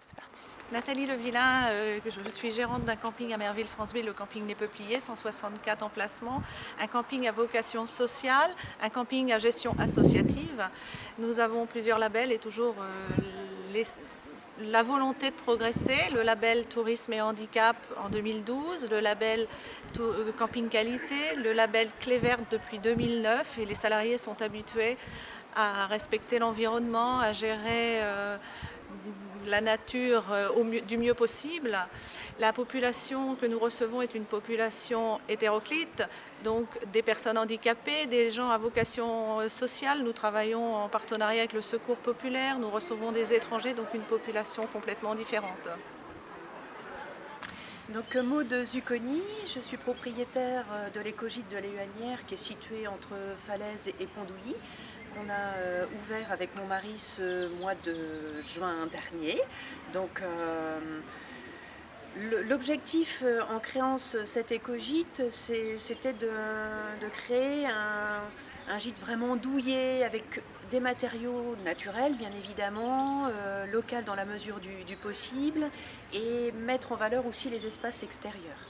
c'est parti. Nathalie Levillain, je suis gérante d'un camping à Merville-Franceville, le camping Les Peupliers, 164 emplacements, un camping à vocation sociale, un camping à gestion associative. Nous avons plusieurs labels et toujours la volonté de progresser, le label Tourisme et Handicap en 2012, le label Camping Qualité, le label Clé Verte depuis 2009 et les salariés sont habitués à respecter l'environnement, à gérer la nature du mieux possible. La population que nous recevons est une population hétéroclite, donc des personnes handicapées, des gens à vocation sociale. Nous travaillons en partenariat avec le Secours populaire, nous recevons des étrangers, donc une population complètement différente. Donc Maud Zucconi, je suis propriétaire de l'écogîte de l'Éhuanière qui est située entre Falaise et Pondouilly, qu'on a ouvert avec mon mari ce mois de juin dernier. Donc l'objectif en créant cet écogîte, c'était de créer un gîte vraiment douillet avec des matériaux naturels bien évidemment, local dans la mesure du possible, et mettre en valeur aussi les espaces extérieurs.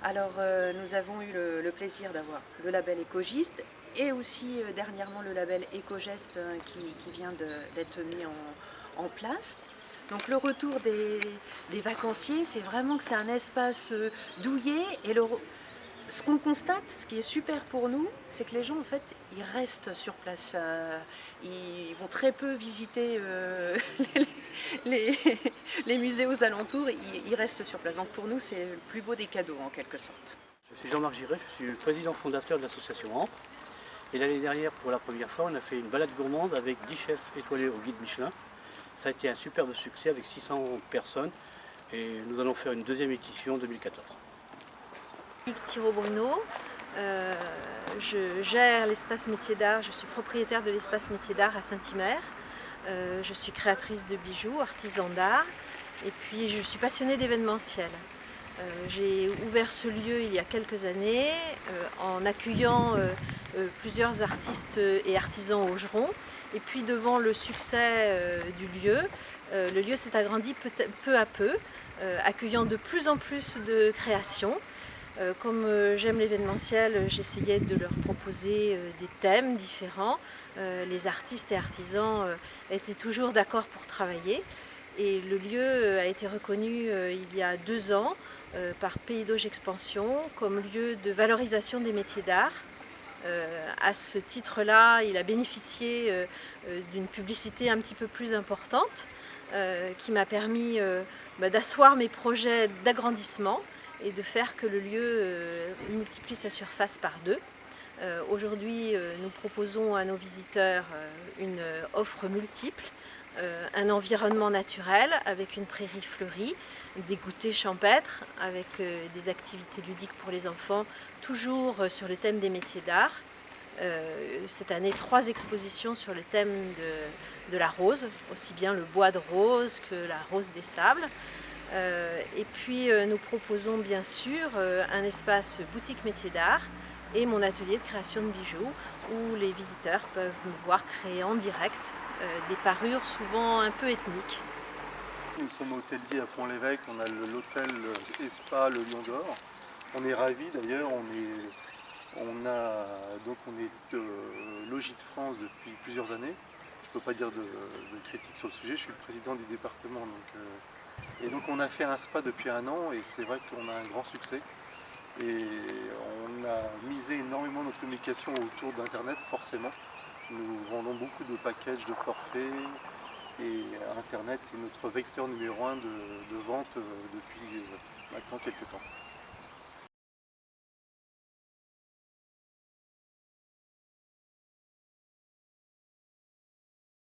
Alors nous avons eu le plaisir d'avoir le label écogiste et aussi dernièrement le label Écogeste qui vient d'être mis en place. Donc le retour des vacanciers, c'est vraiment que c'est un espace douillet, et ce qu'on constate, ce qui est super pour nous, c'est que les gens en fait ils restent sur place, ils vont très peu visiter les, les musées aux alentours, ils restent sur place. Donc pour nous c'est le plus beau des cadeaux en quelque sorte. Je suis Jean-Marc Giret, je suis le président fondateur de l'association AMPRE. Et l'année dernière, pour la première fois, on a fait une balade gourmande avec 10 chefs étoilés au guide Michelin. Ça a été un superbe succès avec 600 personnes et nous allons faire une deuxième édition en 2014. Thiraud-Bruno, je gère l'espace métier d'art, je suis propriétaire de l'espace métier d'art à Saint-Hymer. Je suis créatrice de bijoux, artisan d'art, et puis je suis passionnée d'événementiel. J'ai ouvert ce lieu il y a quelques années en accueillant plusieurs artistes et artisans augerons. Et puis devant le succès du lieu, le lieu s'est agrandi peu à peu, accueillant de plus en plus de créations. Comme j'aime l'événementiel, j'essayais de leur proposer des thèmes différents. Les artistes et artisans étaient toujours d'accord pour travailler. Et le lieu a été reconnu il y a 2 ans par Pays d'Auge Expansion comme lieu de valorisation des métiers d'art. À ce titre-là, il a bénéficié d'une publicité un petit peu plus importante qui m'a permis d'asseoir mes projets d'agrandissement et de faire que le lieu multiplie sa surface par 2. Aujourd'hui, nous proposons à nos visiteurs une offre multiple, un environnement naturel avec une prairie fleurie, des goûters champêtres avec des activités ludiques pour les enfants, toujours sur le thème des métiers d'art. Cette année, 3 expositions sur le thème de la rose, aussi bien le bois de rose que la rose des sables. Et puis nous proposons bien sûr un espace boutique métier d'art et mon atelier de création de bijoux où les visiteurs peuvent me voir créer en direct des parures souvent un peu ethniques. Nous sommes hôteliers à Pont-l'Évêque, on a l'hôtel Espa Le Lion d'Or. On est ravis d'ailleurs, on est logis de France depuis plusieurs années. Je ne peux pas dire de critique sur le sujet, je suis le président du département. Et donc on a fait un spa depuis 1 an et c'est vrai qu'on a un grand succès. Et on a misé énormément notre communication autour d'Internet, forcément. Nous vendons beaucoup de packages, de forfaits, et Internet est notre vecteur numéro 1 de vente depuis maintenant quelques temps.